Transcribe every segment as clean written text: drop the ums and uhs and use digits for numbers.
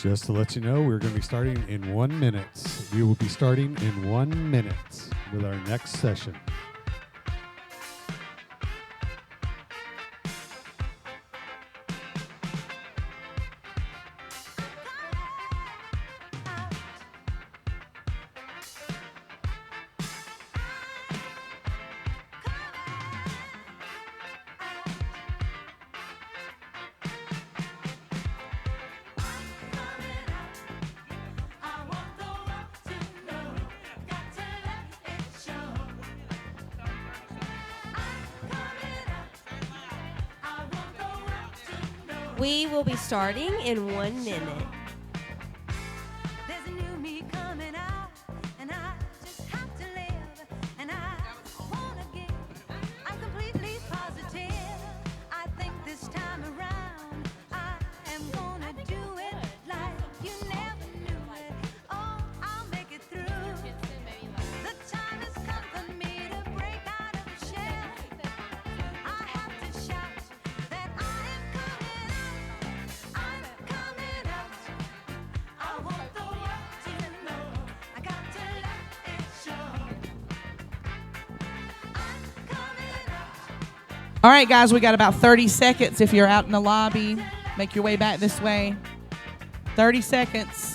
Just to let you know, we're going to be starting in 1 minute. We will be starting in 1 minute with our next session. We will be starting in 1 minute. There's a new me coming out, and I just have to live, and I wanna give. I'm completely positive. I think this time around I am gonna do it like you never knew it. Oh, I'll make it through. The time has come for me to break out of the shell. I have to shout that I am coming out. I'm coming out. I want the world to know. I got to let it show. I'm coming out. All right, guys, we got about 30 seconds. If you're out in the lobby, make your way back this way. 30 seconds.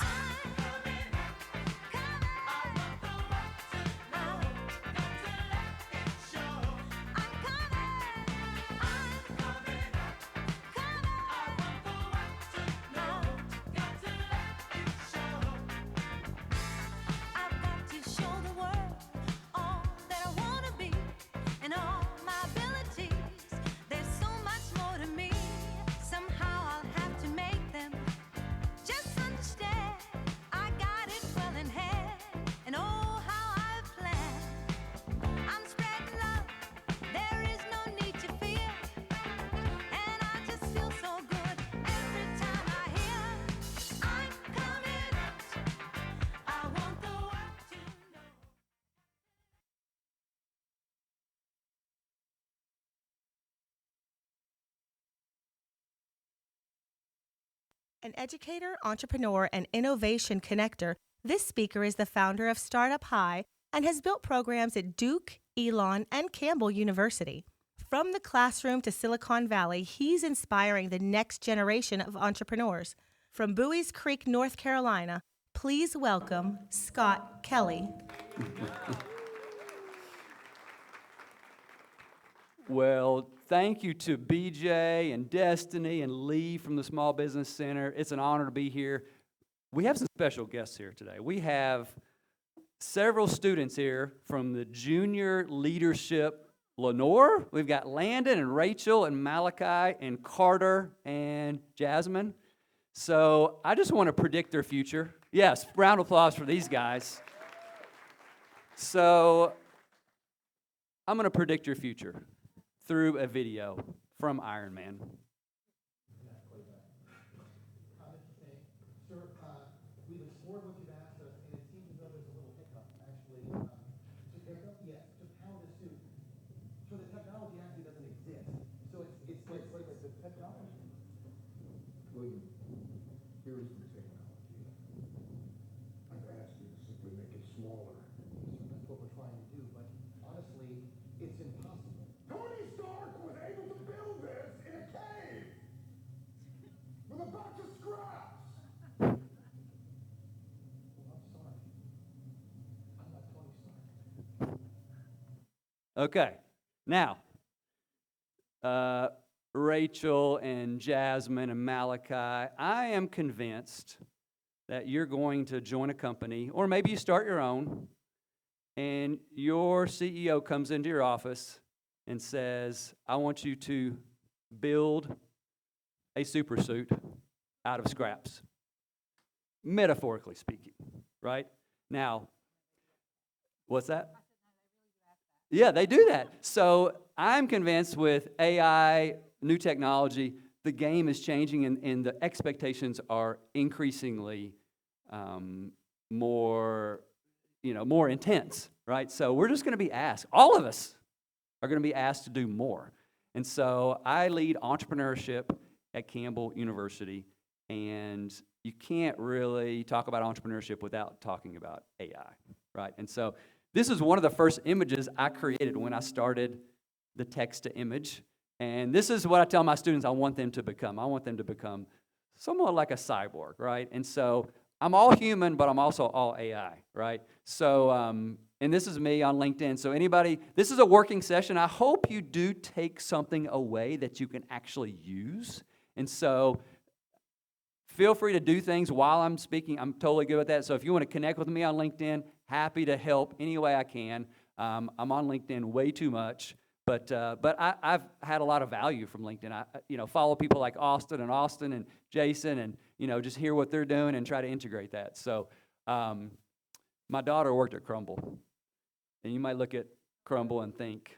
I've got to show the world all that I want to be and all my abilities. There's so much more to me. Somehow I'll have to make them just understand. I got it well in hand, and oh, how I've planned. I'm spreading love. There is no need to fear, and I just feel so good every time I hear I'm coming out. I want the world to know. An educator, entrepreneur, and innovation connector, this speaker is the founder of Startup High and has built programs at Duke, Elon, and Campbell University. From the classroom to Silicon Valley, he's inspiring the next generation of entrepreneurs. From Buies Creek, North Carolina, please welcome Scott Kelly. Well, thank you to BJ and Destiny and Lee from the Small Business Center. It's an honor to be here. We have some special guests here today. We have several students here from the Junior Leadership Lenore. We've got Landon and Rachel and Malachi and Carter and Jasmine. So I just want to predict their future. Yes, round of applause for these guys. So I'm going to predict your future through a video from Iron Man. Sir, we've explored what you've asked us, and it seems as though there's a little hiccup, actually. Just hiccup? Yes, to power the suit. So the technology actually doesn't exist. So it's like the technology. William, here is the technology. I've asked you to simply make it smaller. That's what we're trying to do, but honestly, it's impossible. Tony Stark was able to build this in a cave with a bunch of scraps. Well, I'm sorry. I'm not Tony Stark. Okay, now, Rachel and Jasmine and Malachi, I am convinced that you're going to join a company, or maybe you start your own, and your CEO comes into your office and says, I want you to build a super suit out of scraps, metaphorically speaking, right? Now, what's that? Yeah, they do that. So I'm convinced with AI, new technology, the game is changing and the expectations are increasingly more intense, right? So we're just going to be asked, all of us are going to be asked to do more. And so I lead entrepreneurship at Campbell University, and you can't really talk about entrepreneurship without talking about AI, right? And so this is one of the first images I created when I started the text to image. And this is what I tell my students I want them to become. I want them to become somewhat like a cyborg, right? And so I'm all human, but I'm also all AI, right? So, and this is me on LinkedIn. So anybody, this is a working session. I hope you do take something away that you can actually use. And so feel free to do things while I'm speaking. I'm totally good with that. So if you want to connect with me on LinkedIn, happy to help any way I can. I'm on LinkedIn way too much. But I've had a lot of value from LinkedIn. I follow people like Austin and Jason and, just hear what they're doing and try to integrate that. So my daughter worked at Crumble. And you might look at Crumble and think,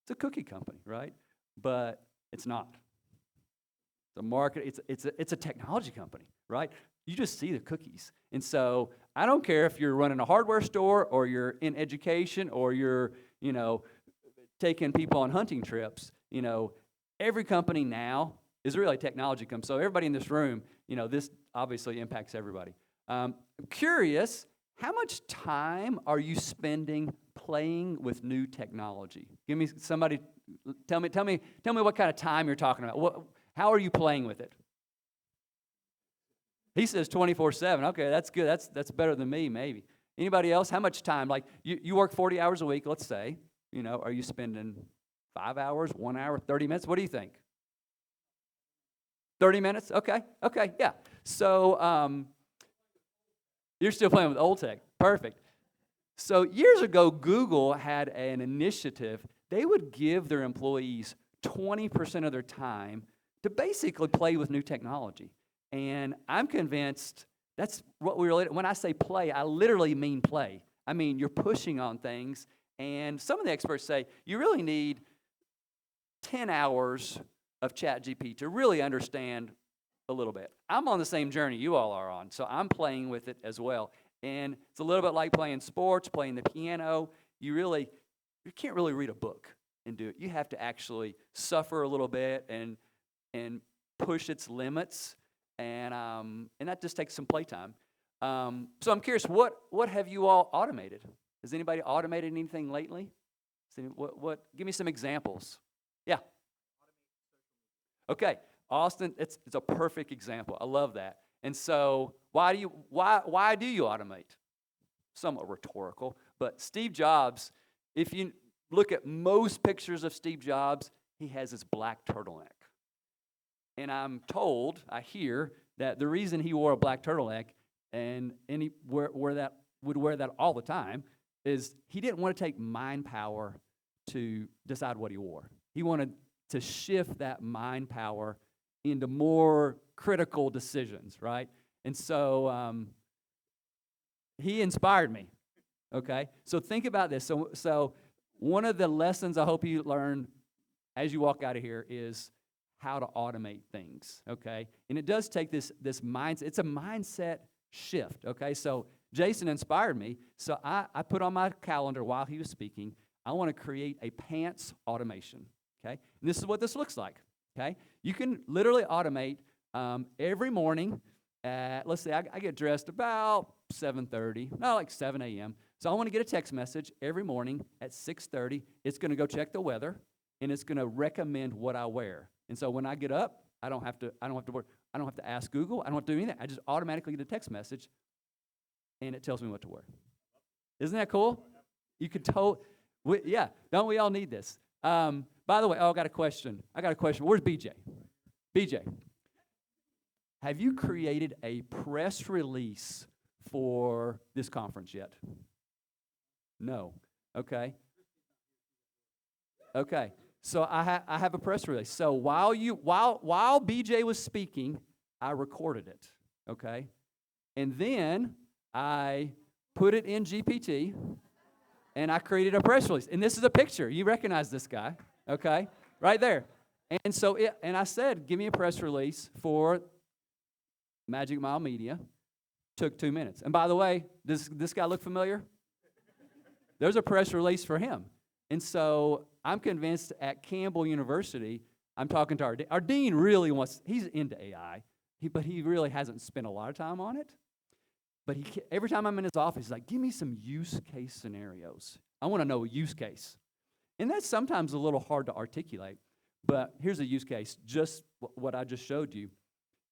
it's a cookie company, right? But it's not. The market, it's a technology company, right? You just see the cookies. And so I don't care if you're running a hardware store or you're in education or you're, taking people on hunting trips. Every company now is really a technology company. So everybody in this room, this obviously impacts everybody. I'm curious, how much time are you spending playing with new technology? Give me somebody, tell me what kind of time you're talking about. How are you playing with it? He says 24/7. Okay, that's good. That's better than me, maybe. Anybody else? How much time? Like you work 40 hours a week, let's say. Are you spending 5 hours, 1 hour, 30 minutes? What do you think? 30 minutes? Okay, yeah. So you're still playing with old tech. Perfect. So years ago, Google had an initiative. They would give their employees 20% of their time to basically play with new technology. And I'm convinced that's what we really, when I say play, I literally mean play. I mean, you're pushing on things. And some of the experts say you really need 10 hours of ChatGPT to really understand a little bit. I'm on the same journey you all are on, so I'm playing with it as well. And it's a little bit like playing sports, playing the piano. You can't really read a book and do it. You have to actually suffer a little bit and push its limits, and that just takes some playtime. So I'm curious, what have you all automated? Has anybody automated anything lately? Give me some examples. Yeah. Okay, Austin, it's a perfect example. I love that. And so why do you automate? Somewhat rhetorical, but Steve Jobs, if you look at most pictures of Steve Jobs, he has this black turtleneck. And I'm told, I hear, that the reason he wore a black turtleneck and he would wear that all the time is he didn't want to take mind power to decide what he wore. He wanted to shift that mind power into more critical decisions, right? And so he inspired me, okay? So think about this. So one of the lessons I hope you learn as you walk out of here is how to automate things, okay? And it does take this mindset. It's a mindset shift, okay? So Jason inspired me, so I put on my calendar while he was speaking, I want to create a pants automation, okay? And this is what this looks like, okay? You can literally automate every morning at, let's say I get dressed about 7:30, no, like 7 a.m. So I want to get a text message every morning at 6:30. It's going to go check the weather, and it's going to recommend what I wear. And so when I get up, I don't have to ask Google. I don't have to do anything. I just automatically get a text message, and it tells me what to wear. Isn't that cool? You could yeah, don't we all need this? By the way, I got a question. Where's BJ? BJ, have you created a press release for this conference yet? No. Okay. Okay. So I have a press release. So while BJ was speaking, I recorded it. Okay. And then I put it in GPT, and I created a press release. And this is a picture. You recognize this guy, okay? Right there. And so I said, give me a press release for Magic Mile Media. Took 2 minutes. And by the way, does this guy look familiar? There's a press release for him. And so I'm convinced at Campbell University, I'm talking to our dean really he's into AI. but he really hasn't spent a lot of time on it. But every time I'm in his office, he's like, give me some use case scenarios. I want to know a use case. And that's sometimes a little hard to articulate. But here's a use case, just what I just showed you.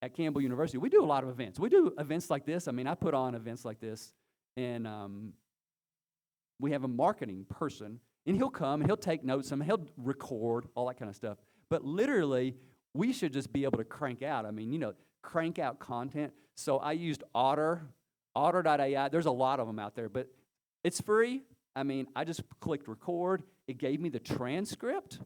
At Campbell University, we do a lot of events. We do events like this. I mean, I put on events like this, and we have a marketing person, and he'll come, and he'll take notes, and he'll record, all that kind of stuff. But literally, we should just be able to crank out. I mean, crank out content. So I used Otter.ai. There's a lot of them out there, but it's free. I mean, I just clicked record. It gave me the transcript,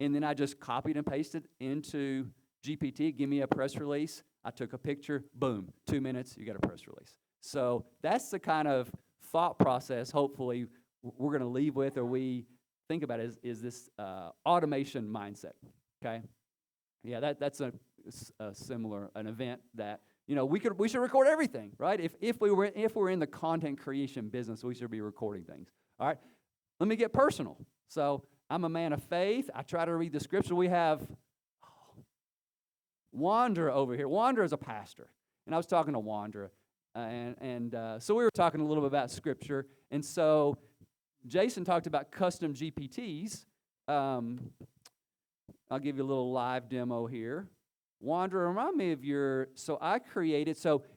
and then I just copied and pasted into GPT. Give me a press release. I took a picture. Boom. 2 minutes, you got a press release. So that's the kind of thought process, hopefully, we're going to leave with, or we think about is this automation mindset, okay? Yeah, that's a similar, an event that, we should record everything, right? If we're in the content creation business, we should be recording things. All right. Let me get personal. So I'm a man of faith. I try to read the scripture. We have Wanda over here. Wanda is a pastor, and I was talking to Wanda, so we were talking a little bit about scripture, and so Jason talked about custom GPTs. I'll give you a little live demo here. Wanda, remind me of so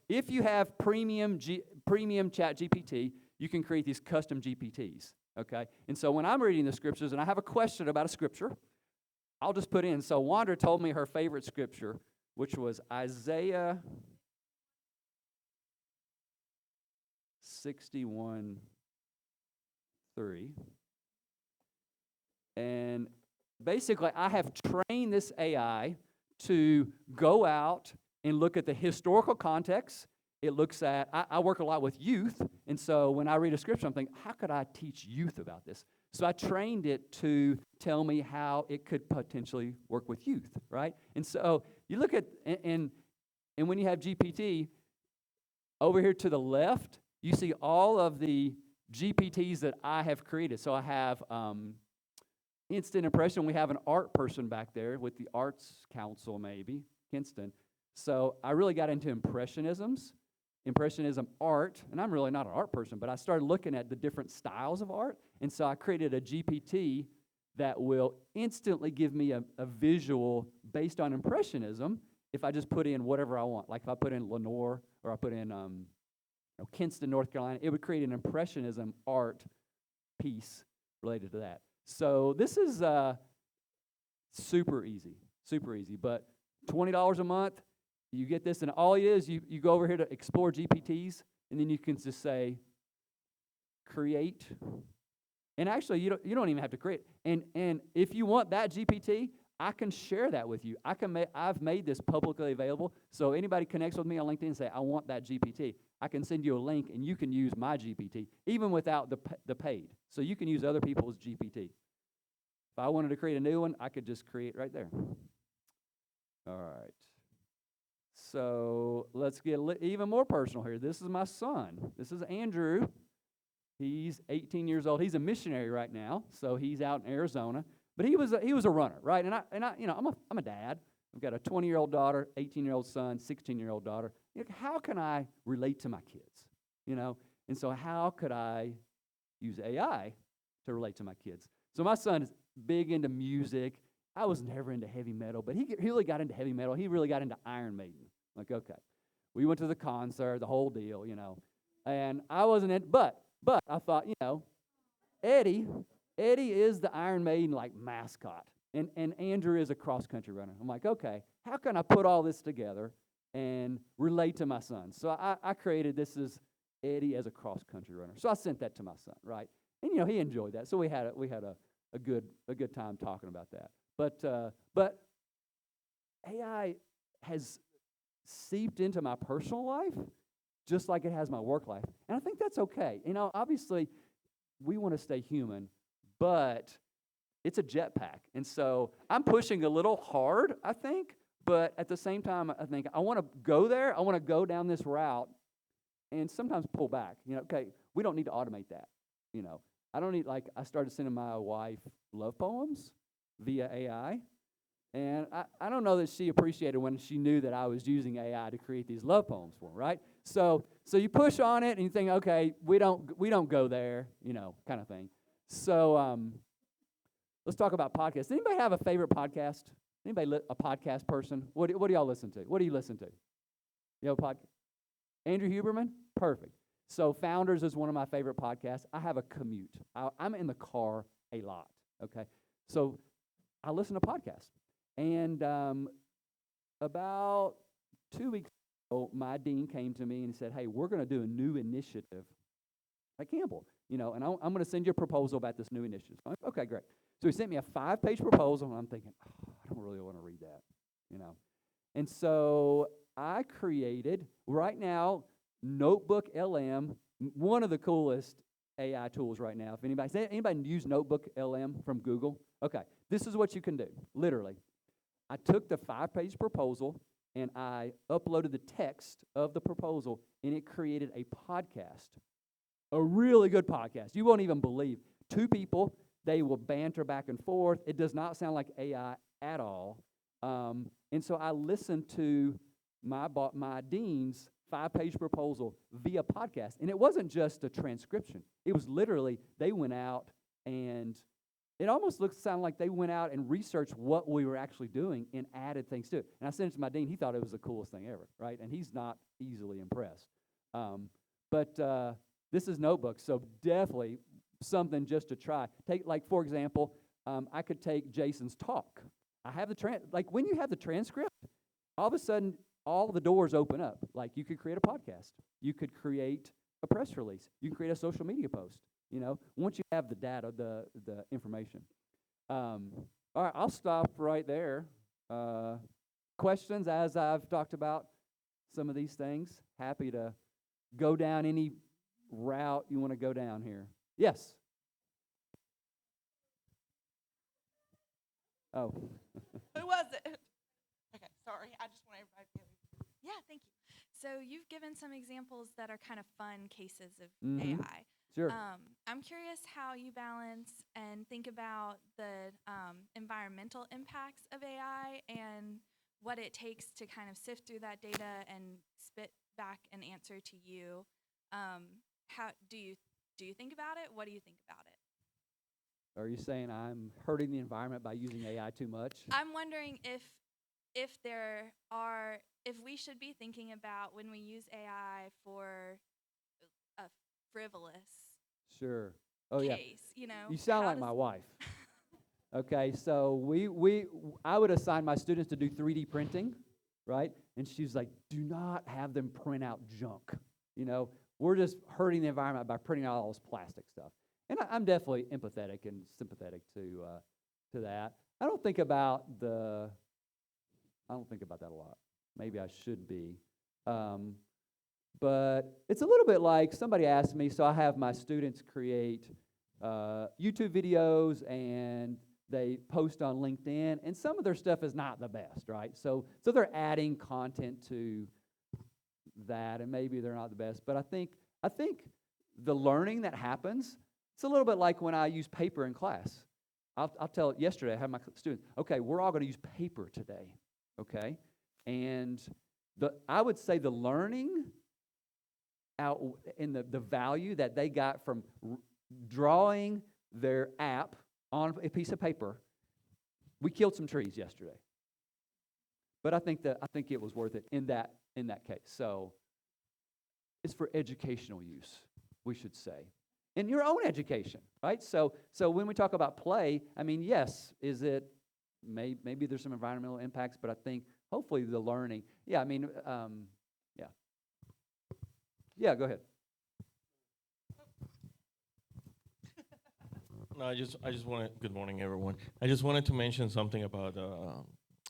if you have premium chat GPT, you can create these custom GPTs, okay? And so when I'm reading the scriptures and I have a question about a scripture, I'll just put in. So Wanda told me her favorite scripture, which was Isaiah 61:3. And basically, I have trained this AI to go out and look at the historical context. It looks at, I work a lot with youth, and so when I read a scripture, I'm thinking, how could I teach youth about this? So I trained it to tell me how it could potentially work with youth, right? And so you look at, and when you have GPT, over here to the left, you see all of the GPTs that I have created. So I have instant impression. We have an art person back there with the Arts Council, maybe, Kinston. So I really got into impressionism art, and I'm really not an art person, but I started looking at the different styles of art, and so I created a GPT that will instantly give me a visual based on impressionism if I just put in whatever I want. Like if I put in Lenore, or I put in Kinston, North Carolina, it would create an impressionism art piece related to that. So this is super easy, but $20 a month, you get this, and all it is, you go over here to Explore GPTs, and then you can just say, create. And actually, you don't even have to create. And if you want that GPT, I can share that with you. I've made this publicly available, so anybody connects with me on LinkedIn and say, I want that GPT. I can send you a link, and you can use my GPT, even without the paid. So you can use other people's GPT. If I wanted to create a new one, I could just create right there. All right. So let's get even more personal here. This is my son. This is Andrew. He's 18 years old. He's a missionary right now, so he's out in Arizona. But he was a runner, right? And I'm a dad. I've got a 20-year-old daughter, 18-year-old son, 16-year-old daughter. How can I relate to my kids? And so how could I use AI to relate to my kids? So my son is big into music. I was never into heavy metal, but he really got into heavy metal. He really got into Iron Maiden. Like, okay. We went to the concert, the whole deal, And I wasn't in, but I thought, Eddie is the Iron Maiden, mascot. And Andrew is a cross-country runner. I'm like, okay, how can I put all this together and relate to my son? So I created this as Eddie as a cross-country runner. So I sent that to my son, right? And, he enjoyed that. So we had a good time talking about that. But AI has seeped into my personal life just like it has my work life. And I think that's okay. Obviously, we want to stay human, but it's a jetpack. And so I'm pushing a little hard, I think, but at the same time, I think I want to go there. I want to go down this route and sometimes pull back. Okay, we don't need to automate that. I don't need, I started sending my wife love poems via AI. And I don't know that she appreciated when she knew that I was using AI to create these love poems for her, right? So you push on it and you think, okay, we don't go there, kind of thing. So let's talk about podcasts. Anybody have a favorite podcast? Anybody a podcast person? What do y'all listen to? What do you listen to? You have a podcast? Andrew Huberman? Perfect. So Founders is one of my favorite podcasts. I have a commute. I'm in the car a lot, okay? So I listen to podcasts. And about 2 weeks ago, my dean came to me and said, hey, we're going to do a new initiative at Campbell, and I'm going to send you a proposal about this new initiative. I'm like, okay, great. So he sent me a 5-page proposal, and I'm thinking, I don't really want to read that, And so I created, right now, Notebook LM, one of the coolest AI tools right now. If anybody use Notebook LM from Google? Okay, this is what you can do, literally. I took the 5-page proposal and I uploaded the text of the proposal, and it created a podcast, a really good podcast. You won't even believe. 2 people, they will banter back and forth. It does not sound like AI at all. And so I listened to my dean's 5-page proposal via podcast. And it wasn't just a transcription. It was literally, they went out and it almost sounded like they went out and researched what we were actually doing and added things to it. And I sent it to my dean. He thought it was the coolest thing ever, right? And he's not easily impressed. But this is Notebook, so definitely something just to try. Take, like, for example, I could take Jason's talk. I have like when you have the transcript, all of a sudden, all the doors open up. Like, you could create a podcast. You could create a press release. You can create a social media post. Once you have the data, the information. All right, I'll stop right there. Questions as I've talked about some of these things? Happy to go down any route you want to go down here. Yes? Oh. Who was it? Okay, sorry. I just want everybody to hear. Yeah, thank you. So you've given some examples that are kind of fun cases of Mhm. AI. Sure. I'm curious how you balance and think about the environmental impacts of AI and what it takes to kind of sift through that data and spit back an answer to you. How do you think about it? What do you think about it? Are you saying I'm hurting the environment by using AI too much? I'm wondering if we should be thinking about when we use AI for a frivolous Sure. Oh, yeah. case, You sound how like my does- wife. Okay, so I would assign my students to do 3D printing, right? And she's like, do not have them print out junk. We're just hurting the environment by printing out all this plastic stuff. And I'm definitely empathetic and sympathetic to that. I don't think about that a lot. Maybe I should be. But it's a little bit like somebody asked me, so I have my students create YouTube videos and they post on LinkedIn, and some of their stuff is not the best, right? So they're adding content to that, and maybe they're not the best. But I think the learning that happens, it's a little bit like when I use paper in class. I'll tell yesterday, I had my students, okay, we're all going to use paper today, okay? And I would say the learning out in the value that they got from drawing their app on a piece of paper. We killed some trees yesterday, but I think it was worth it in that case. So it's for educational use, we should say, in your own education, right? So when we talk about play, I mean, yes, is it maybe there's some environmental impacts, but I think hopefully the learning. Yeah, I mean, yeah. Yeah, go ahead. No, I just wanted. Good morning, everyone. I just wanted to mention something about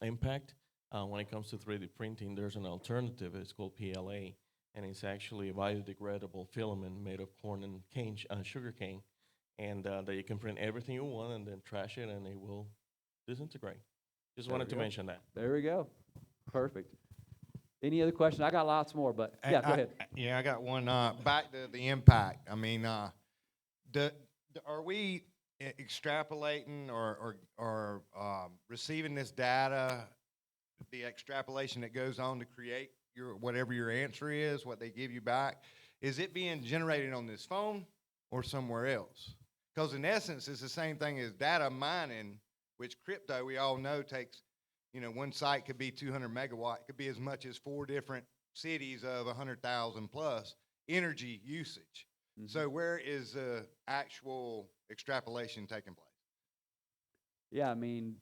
impact. When it comes to 3D printing, there's an alternative. It's called PLA, and it's actually a biodegradable filament made of corn and sugar cane, and that you can print everything you want and then trash it, and it will disintegrate. Just wanted to mention that. There we go. Perfect. Any other questions? I got lots more, but yeah, go ahead. Yeah, I got one. Back to the impact. I mean, are we extrapolating or receiving this data, the extrapolation that goes on to create whatever your answer is, what they give you back, is it being generated on this phone or somewhere else? Because in essence, it's the same thing as data mining, which crypto, we all know, takes, one site could be 200 megawatt, it could be as much as 4 different cities of 100,000 plus energy usage. Mm-hmm. So where is the actual extrapolation taking place? Yeah, I mean,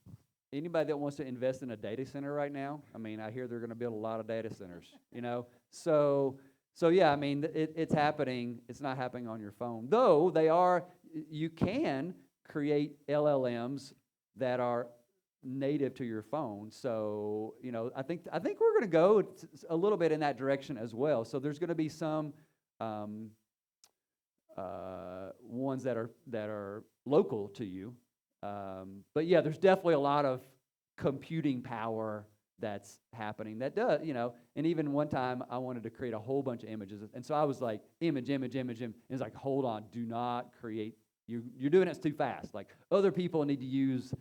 anybody that wants to invest in a data center right now, I mean, I hear they're going to build a lot of data centers, So yeah, I mean, it's happening. It's not happening on your phone. Though you can create LLMs that are native to your phone. So, I think we're going to go a little bit in that direction as well. So there's going to be some ones that are local to you. But yeah, there's definitely a lot of computing power that's happening that does, and even one time I wanted to create a whole bunch of images. And so I was like, image. And it's like, hold on, do not create, you're doing it too fast. Like, other people need to use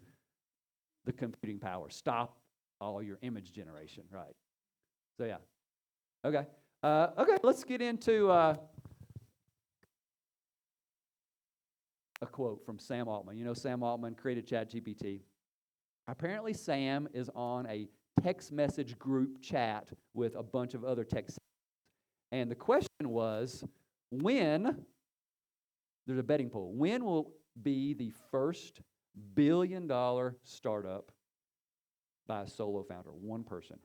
the computing power. Stop all your image generation, right? So yeah. Okay. Okay, let's get into a quote from Sam Altman. Sam Altman created ChatGPT. Apparently, Sam is on a text message group chat with a bunch of other text. And the question was, there's a betting pool, when will be the first billion-dollar startup by a solo founder, one person?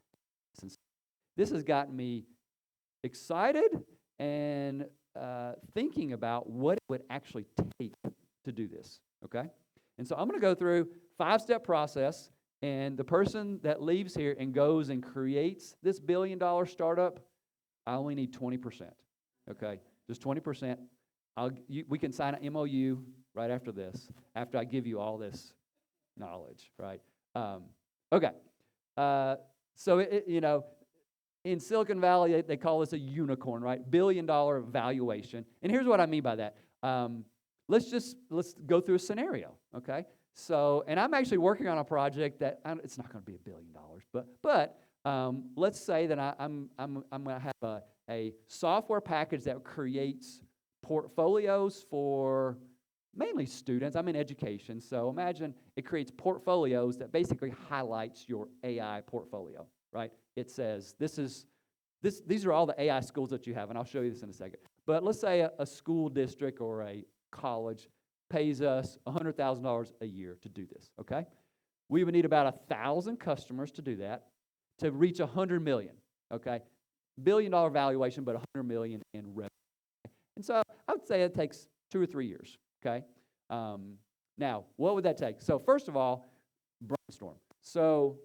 This has gotten me excited and thinking about what it would actually take to do this, okay? And so I'm going to go through 5-step process, and the person that leaves here and goes and creates this billion-dollar startup, I only need 20%, okay? Just 20%. We can sign an MOU right after this, after I give you all this knowledge, right? Okay. So, in Silicon Valley, they call this a unicorn, right? $billion valuation. And here's what I mean by that. Let's go through a scenario, okay? So, and I'm actually working on a project that it's not going to be $1 billion, but let's say that I'm going to have a software package that creates portfolios for mainly students. I'm in education, so imagine it creates portfolios that basically highlights your AI portfolio, right? It says these are all the AI schools that you have, and I'll show you this in a second. But let's say a school district or a college pays us $100,000 a year to do this, okay? We would need about 1,000 customers to do that, to reach 100 million, okay? $1 billion valuation, but 100 million in revenue. And so I would say it takes 2 or 3 years, okay? Now, what would that take? So first of all, brainstorm. So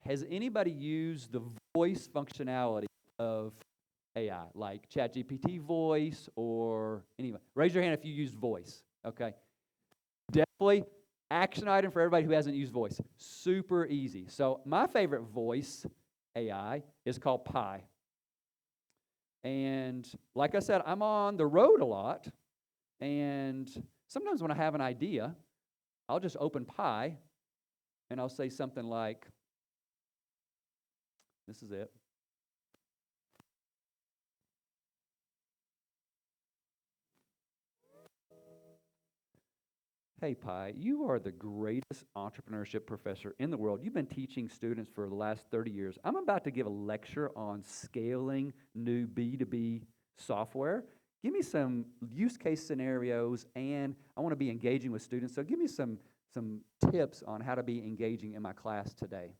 has anybody used the voice functionality of AI, like ChatGPT voice or anyway? Raise your hand if you use voice, okay? Definitely action item for everybody who hasn't used voice. Super easy. So my favorite voice AI is called Pi. And like I said, I'm on the road a lot, and sometimes when I have an idea, I'll just open Pi, and I'll say something like, this is it. Hey, Pi, you are the greatest entrepreneurship professor in the world. You've been teaching students for the last 30 years. I'm about to give a lecture on scaling new B2B software. Give me some use case scenarios, and I want to be engaging with students. So give me some tips on how to be engaging in my class today.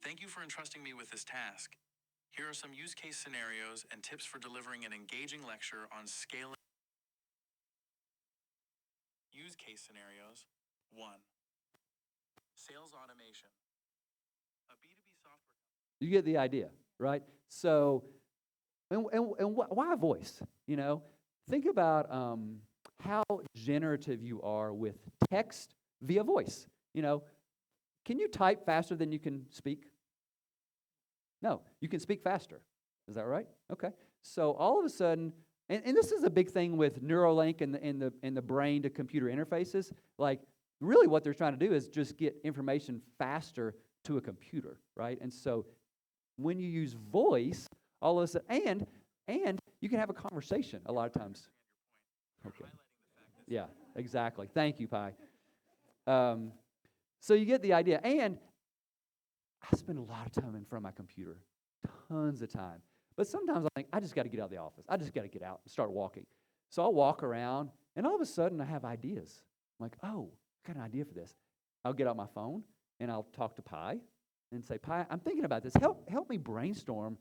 Thank you for entrusting me with this task. Here are some use case scenarios and tips for delivering an engaging lecture on scaling. Use case scenarios. 1. Sales automation. A B2B software. You get the idea, right? So, and why voice? Think about how generative you are with text via voice. Can you type faster than you can speak? No, you can speak faster. Is that right? Okay. So all of a sudden, and this is a big thing with Neuralink and the brain to computer interfaces. Like, really what they're trying to do is just get information faster to a computer, right? And so when you use voice, all of a sudden, and you can have a conversation a lot of times. Okay. Yeah, exactly. Thank you, Pi. So you get the idea. And I spend a lot of time in front of my computer, tons of time. But sometimes I think, I just got to get out of the office. I just got to get out and start walking. So I'll walk around, and all of a sudden I have ideas. I'm like, oh, I got an idea for this. I'll get out my phone, and I'll talk to Pi and say, Pi, I'm thinking about this. Help me brainstorm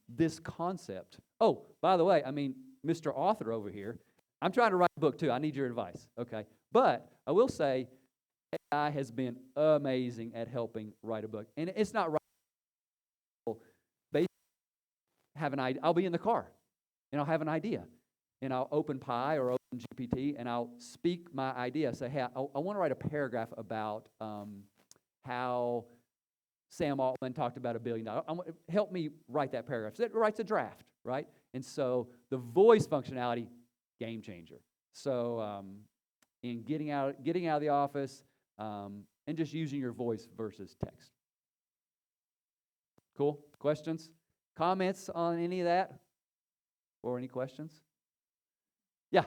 this concept. Oh, by the way, I mean, Mr. Author over here, I'm trying to write a book too. I need your advice, okay? But I will say AI has been amazing at helping write a book. And it's not right. Have an idea. I'll be in the car, and I'll have an idea. And I'll open Pi or open GPT, and I'll speak my idea. Say, hey, I want to write a paragraph about how Sam Altman talked about $1 billion. Help me write that paragraph. So it writes a draft, right? And so the voice functionality, game changer. So in getting out of the office and just using your voice versus text. Cool? Questions? Comments on any of that? Or any questions? Yeah.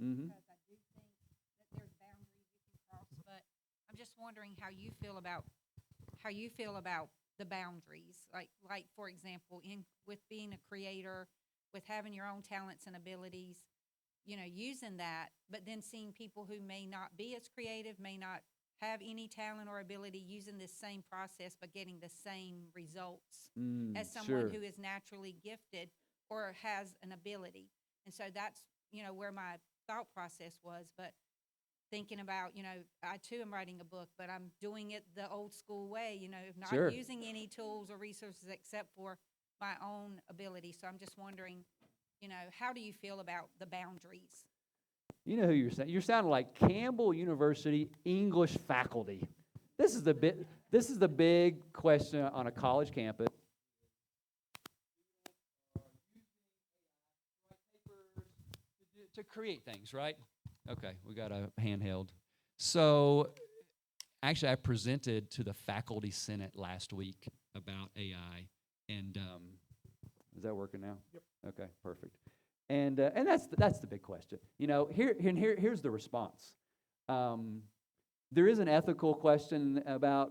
Mm-hmm. Because I do think that there's boundaries you can cross, but I'm just wondering how you feel about the boundaries. Like for example, with being a creator, with having your own talents and abilities, using that, but then seeing people who may not be as creative, may not have any talent or ability, using this same process but getting the same results as someone who is naturally gifted or has an ability. And so that's where my thought process was. But thinking about, I too am writing a book, but I'm doing it the old school way, not using any tools or resources except for my own ability. So I'm just wondering, how do you feel about the boundaries? You know who you're saying? You're sounding like Campbell University English faculty. This is the big question on a college campus. To create things, right? Okay, we got a handheld. So, actually, I presented to the faculty senate last week about AI, and is that working now? Yep. Okay, perfect. And that's the big question. Here's the response. There is an ethical question about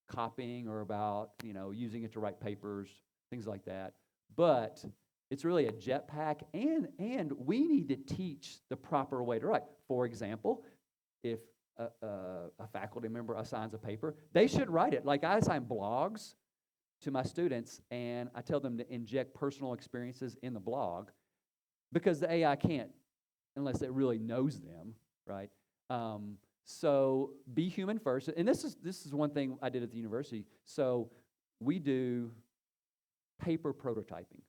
copying or about using it to write papers, things like that, but it's really a jetpack, and we need to teach the proper way to write. For example, if a faculty member assigns a paper, they should write it. Like I assign blogs to my students, and I tell them to inject personal experiences in the blog because the AI can't unless it really knows them, right? So be human first. And this is one thing I did at the university. So we do paper prototyping.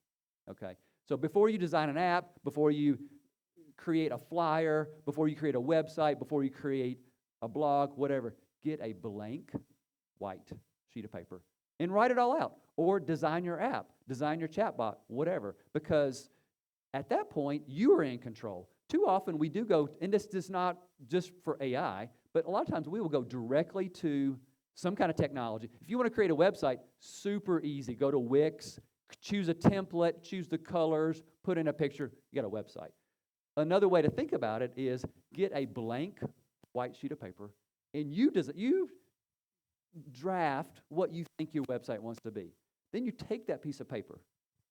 Okay, so before you design an app, before you create a flyer, before you create a website, before you create a blog, whatever, get a blank white sheet of paper and write it all out. Or design your app, design your chatbot, whatever, because at that point, you are in control. Too often we do go, and this is not just for AI, but a lot of times we will go directly to some kind of technology. If you want to create a website, super easy. Go to Wix, choose a template, choose the colors, put in a picture, you got a website. Another way to think about it is get a blank white sheet of paper, and you draft what you think your website wants to be. Then you take that piece of paper,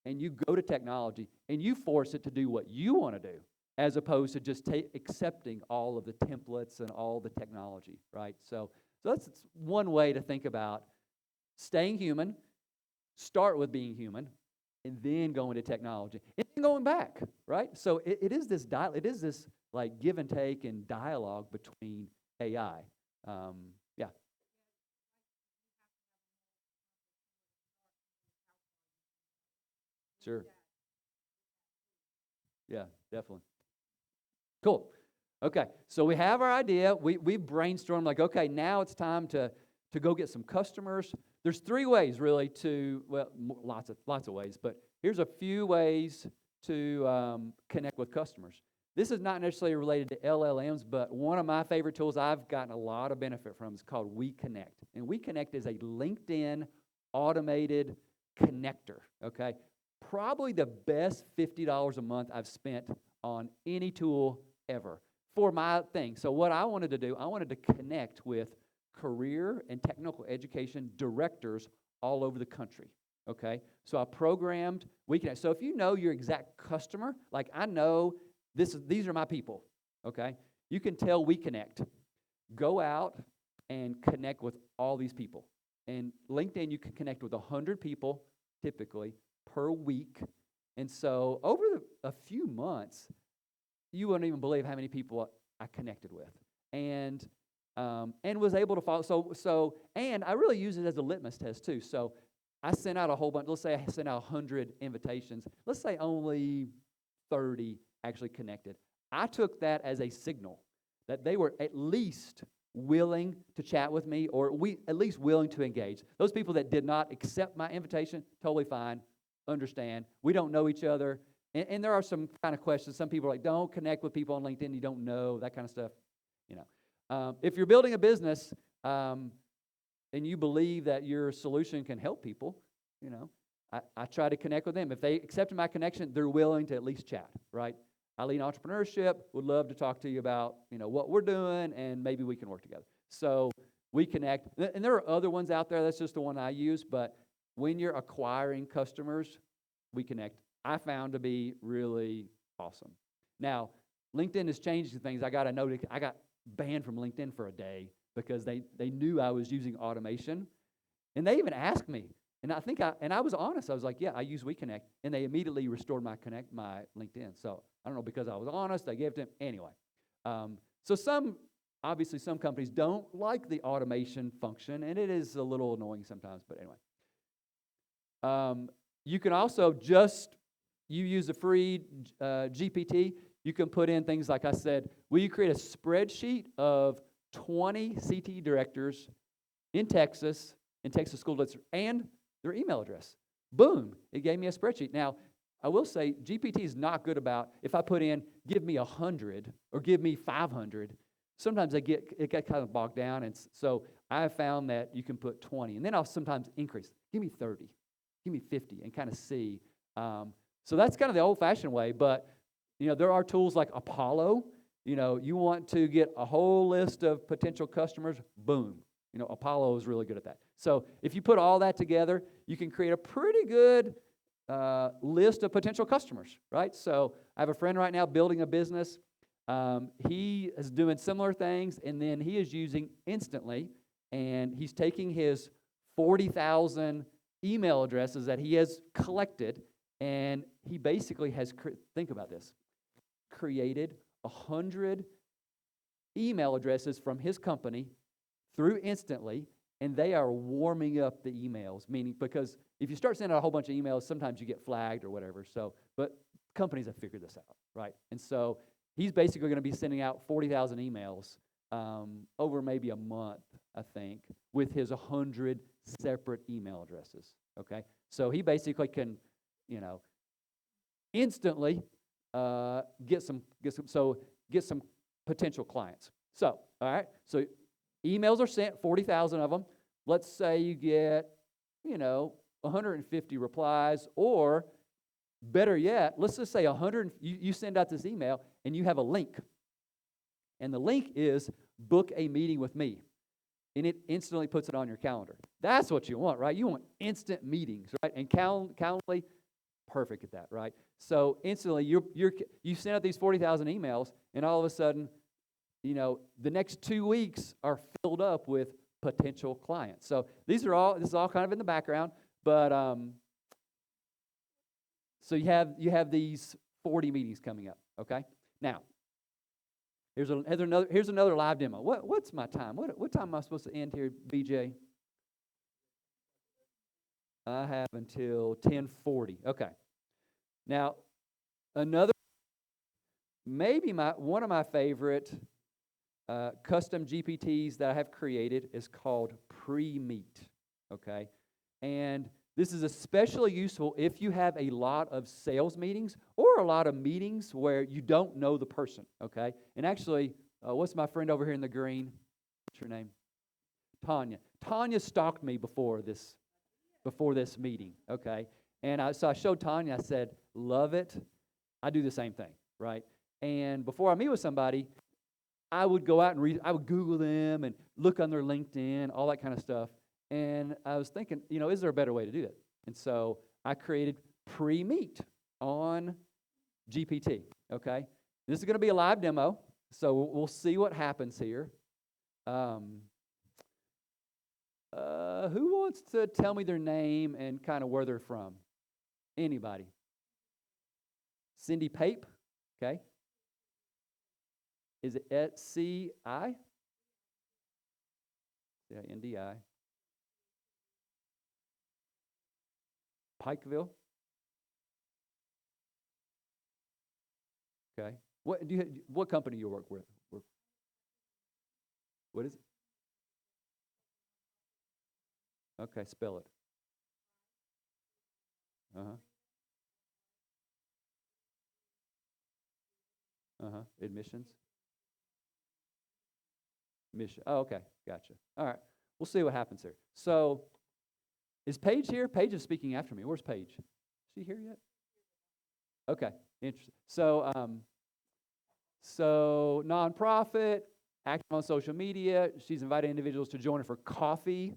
and you go to technology, and you force it to do what you want to do, as opposed to just accepting all of the templates and all the technology, right? So that's one way to think about staying human. Start with being human, and then go into technology, and then going back, right? So it is this like give and take and dialogue between AI. Yeah. Sure. Yeah, definitely. Cool. Okay, so we have our idea. We brainstormed like, okay, now it's time to go get some customers. There's 3 ways really to, well, lots of ways, but here's a few ways to connect with customers. This is not necessarily related to LLMs, but one of my favorite tools I've gotten a lot of benefit from is called WeConnect. And WeConnect is a LinkedIn automated connector, okay? Probably the best $50 a month I've spent on any tool ever for my thing. So what I wanted to do, I wanted to connect with career and technical education directors all over the country, okay? So I programmed WeConnect. So if you know your exact customer, like I know these are my people, okay? You can tell WeConnect, go out and connect with all these people. And LinkedIn, you can connect with 100 people typically per week. And so over a few months, you wouldn't even believe how many people I connected with, and was able to follow. And I really use it as a litmus test too. So I sent out a whole bunch. Let's say I sent out 100 invitations. Let's say only 30 actually connected. I took that as a signal that they were at least willing to chat with me, or at least willing to engage. Those people that did not accept my invitation, totally fine, understand. We don't know each other. And there are some kind of questions. Some people are like, don't connect with people on LinkedIn you don't know, that kind of stuff. You know, if you're building a business and you believe that your solution can help people, you know, I try to connect with them. If they accepted my connection, they're willing to at least chat, right? I lead entrepreneurship, would love to talk to you about, you know, what we're doing, and maybe we can work together. So we connect. And there are other ones out there. That's just the one I use. But when you're acquiring customers, we connect. I found to be really awesome. Now, LinkedIn has changed some things. I got banned from LinkedIn for a day because they knew I was using automation. And they even asked me. And I was honest. I was like, yeah, I use WeConnect. And they immediately restored my LinkedIn. So I don't know, because I was honest, I gave it to them. Anyway. So obviously some companies don't like the automation function, and it is a little annoying sometimes, but anyway. You can also you use the free GPT, you can put in things like I said, will you create a spreadsheet of 20 CT directors in Texas school district, and their email address. Boom, it gave me a spreadsheet. Now, I will say GPT is not good about, if I put in, give me 100 or give me 500, sometimes it get kind of bogged down, and so I have found that you can put 20, and then I'll sometimes increase. Give me 30, give me 50, and kind of see. So that's kind of the old-fashioned way, but you know, there are tools like Apollo. You know, you want to get a whole list of potential customers, boom. You know, Apollo is really good at that. So if you put all that together, you can create a pretty good list of potential customers, right? So I have a friend right now building a business. He is doing similar things, and then he is using Instantly, and he's taking his 40,000 email addresses that he has collected, and he basically has, think about this, created 100 email addresses from his company through Instantly, and they are warming up the emails, meaning, because if you start sending out a whole bunch of emails, sometimes you get flagged or whatever. So, but companies have figured this out, right? And so he's basically going to be sending out 40,000 emails over maybe a month, I think, with his 100 separate email addresses, okay? So he basically can, you know, instantly get some potential clients. So, all right, so emails are sent, 40,000 of them. Let's say you get, you know, 150 replies, or better yet, let's just say 100, you send out this email and you have a link. And the link is book a meeting with me. And it instantly puts it on your calendar. That's what you want, right? You want instant meetings, right? And Calendly, perfect at that, right? So instantly you send out these 40,000 emails, and all of a sudden, you know, the next 2 weeks are filled up with potential clients. So this is all kind of in the background, but so you have these 40 meetings coming up, okay? Now, here's another live demo. What's my time? What time am I supposed to end here, BJ? I have until 10:40. Okay. Now, maybe one of my favorite custom GPTs that I have created is called Pre-Meet, okay? And this is especially useful if you have a lot of sales meetings or a lot of meetings where you don't know the person, okay? And actually, what's my friend over here in the green? What's your name? Tanya. Tanya stalked me before this meeting, okay? And so I showed Tanya, I said, love it. I do the same thing, right? And before I meet with somebody, I would go out and I would Google them and look on their LinkedIn, all that kind of stuff. And I was thinking, is there a better way to do that? And so I created Pre-Meet on GPT, okay? This is going to be a live demo, so we'll see what happens here. Who wants to tell me their name and kind of where they're from? Anybody? Cindy Pape, okay? Is it C-I? C-I-N-D-I. Pikeville. Okay. What company do you work with? What is it? Okay, spell it. Admissions. Mission. Oh, okay, gotcha. All right, we'll see what happens here. So, is Paige here? Paige is speaking after me. Where's Paige? Is she here yet? Okay, interesting. So nonprofit, active on social media. She's invited individuals to join her for coffee.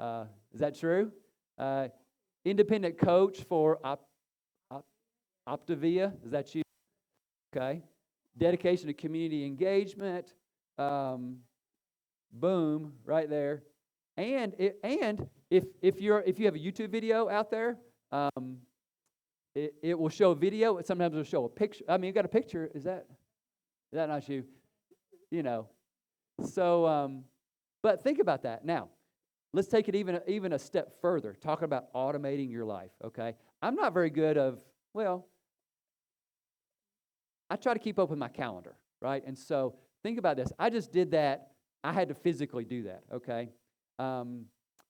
Is that true? Independent coach for Optavia. Is that you? Okay. Dedication to community engagement. Boom, right there. And if you have a YouTube video out there, it will show a video. Sometimes it'll show a picture. I mean, you got a picture. Is that not you? So, but think about that. Now, let's take it even a step further. Talking about automating your life. Okay, I'm not very good I try to keep up with my calendar, right? And so think about this. I just did that. I had to physically do that, okay? I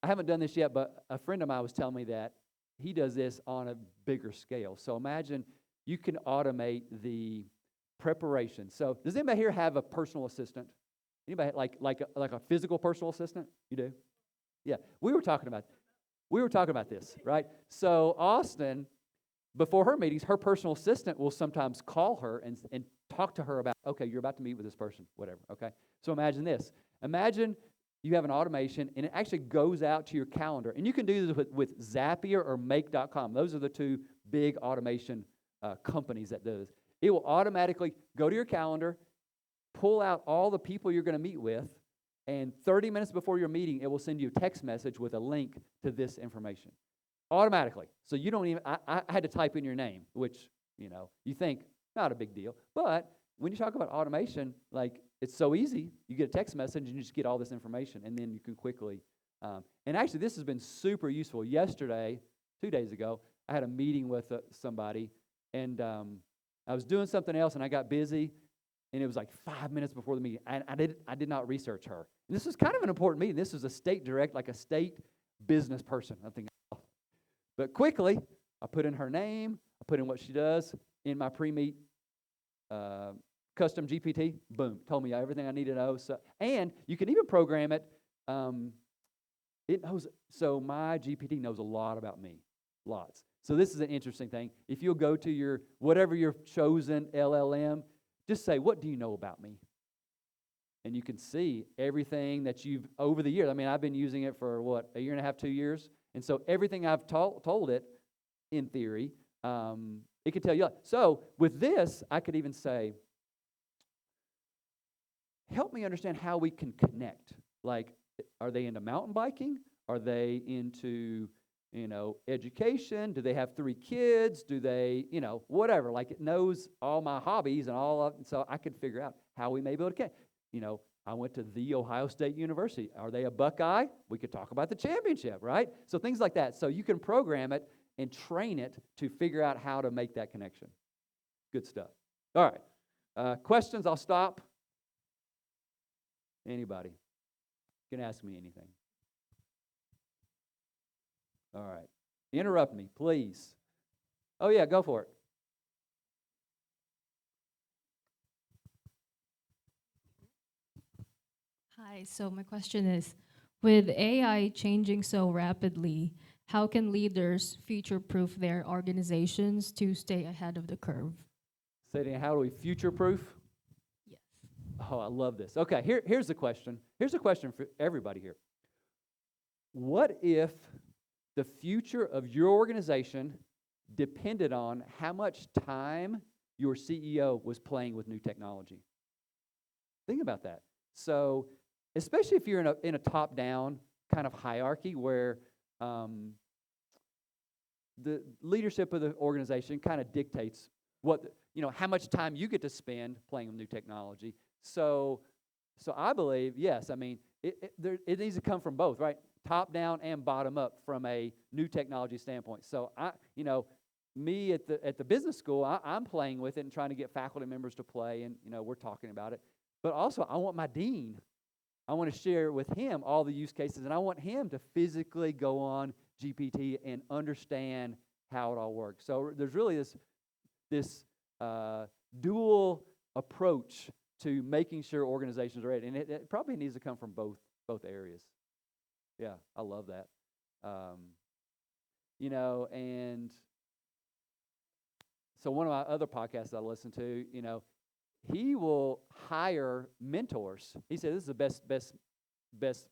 haven't done this yet, but a friend of mine was telling me that he does this on a bigger scale. So imagine you can automate the preparation. So does anybody here have a personal assistant? Anybody like a physical personal assistant? You do? Yeah. We were talking about this, right? So Austin, before her meetings, her personal assistant will sometimes call her and talk to her about, okay, you're about to meet with this person, whatever, okay? So imagine this. Imagine you have an automation, and it actually goes out to your calendar. And you can do this with Zapier or Make.com. Those are the two big automation companies that do this. It will automatically go to your calendar, pull out all the people you're going to meet with, and 30 minutes before your meeting, it will send you a text message with a link to this information. Automatically. So you don't even, I had to type in your name, which, you think, not a big deal. But when you talk about automation, it's so easy. You get a text message and you just get all this information, and then you can quickly, and actually this has been super useful. Yesterday, 2 days ago, I had a meeting with somebody, and I was doing something else, and I got busy, and it was like 5 minutes before the meeting. I did not research her. And this was kind of an important meeting. This was a state business person. I'm thinking, but quickly, I put in her name, I put in what she does in my Pre-Meet custom GPT. Boom, told me everything I need to know. So, and you can even program it. It knows. So my GPT knows a lot about me, lots. So this is an interesting thing. If you'll go to whatever your chosen LLM, just say, what do you know about me? And you can see everything that you've, over the years. I mean, I've been using it for, a year and a half, 2 years? And so everything I've told it, in theory, it can tell you. So with this, I could even say, help me understand how we can connect. Are they into mountain biking? Are they into, education? Do they have 3 kids? Do they, whatever. It knows all my hobbies and all of, so I could figure out how we may be able to connect. I went to the Ohio State University. Are they a Buckeye? We could talk about the championship, right? So things like that. So you can program it and train it to figure out how to make that connection. Good stuff. All right. Questions, I'll stop. Anybody can ask me anything. All right. Interrupt me, please. Oh, yeah, go for it. Hi, so my question is, with AI changing so rapidly, how can leaders future-proof their organizations to stay ahead of the curve? Say it again, how do we future-proof? Yes. Oh, I love this. Okay, here's the question. Here's a question for everybody here. What if the future of your organization depended on how much time your CEO was playing with new technology? Think about that. So, especially if you're in a top-down kind of hierarchy where the leadership of the organization kind of dictates how much time you get to spend playing with new technology. So I believe, yes, I mean, it needs to come from both, right? Top down and bottom up from a new technology standpoint. So me at the business school, I'm playing with it and trying to get faculty members to play, and we're talking about it. But also, I want my dean. I want to share with him all the use cases, and I want him to physically go on GPT and understand how it all works. So there's really this dual approach to making sure organizations are ready, and it probably needs to come from both areas. Yeah, I love that. And so one of my other podcasts I listen to, he will hire mentors. He said, "This is the best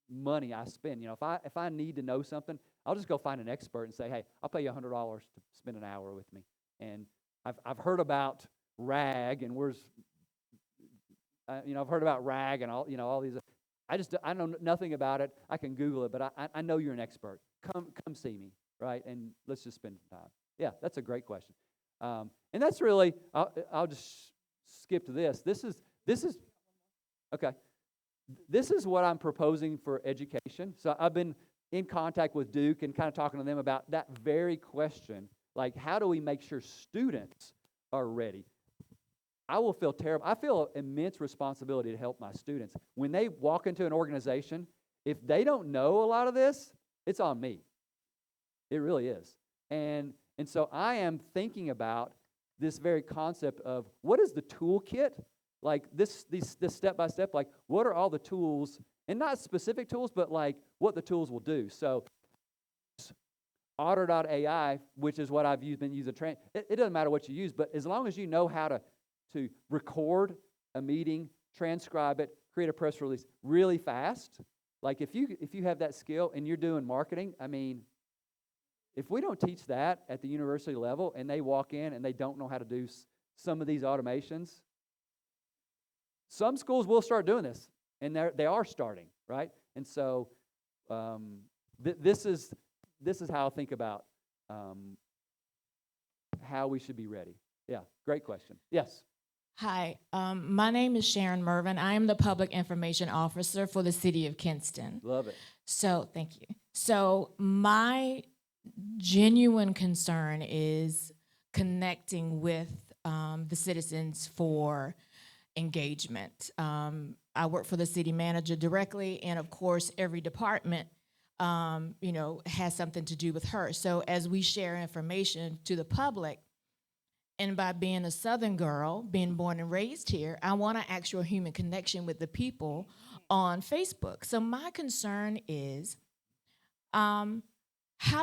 money I spend. If I need to know something, I'll just go find an expert and say, hey, I'll pay you $100 to spend an hour with me." And I've heard about RAG, and I've heard about RAG and all these. I know nothing about it. I can Google it, but I know you're an expert. Come see me, right? And let's just spend some time. Yeah, that's a great question. And that's really, I'll just skip to this. This is okay. This is what I'm proposing for education. So I've been in contact with Duke and kind of talking to them about that very question. Like, how do we make sure students are ready? I will feel terrible. I feel immense responsibility to help my students. When they walk into an organization, if they don't know a lot of this, it's on me. It really is. And so I am thinking about this very concept of what is the toolkit? Like this step-by-step, like what are all the tools, and not specific tools, but like what the tools will do. So Otter.ai, which is what I've been using to train, it doesn't matter what you use, but as long as you know how to record a meeting, transcribe it, create a press release really fast, like if you have that skill and you're doing marketing, I mean, if we don't teach that at the university level and they walk in and they don't know how to do some of these automations, some schools will start doing this, and they are starting, right? And so this is how I think about how we should be ready. Yeah, great question. Yes. Hi, my name is Sharon Mervin. I am the Public Information Officer for the City of Kinston. Love it. So, thank you. So, my genuine concern is connecting with the citizens for engagement. I work for the city manager directly, and of course, every department, has something to do with her. So, as we share information to the public, and by being a Southern girl, being born and raised here, I want an actual human connection with the people on Facebook. So my concern is, how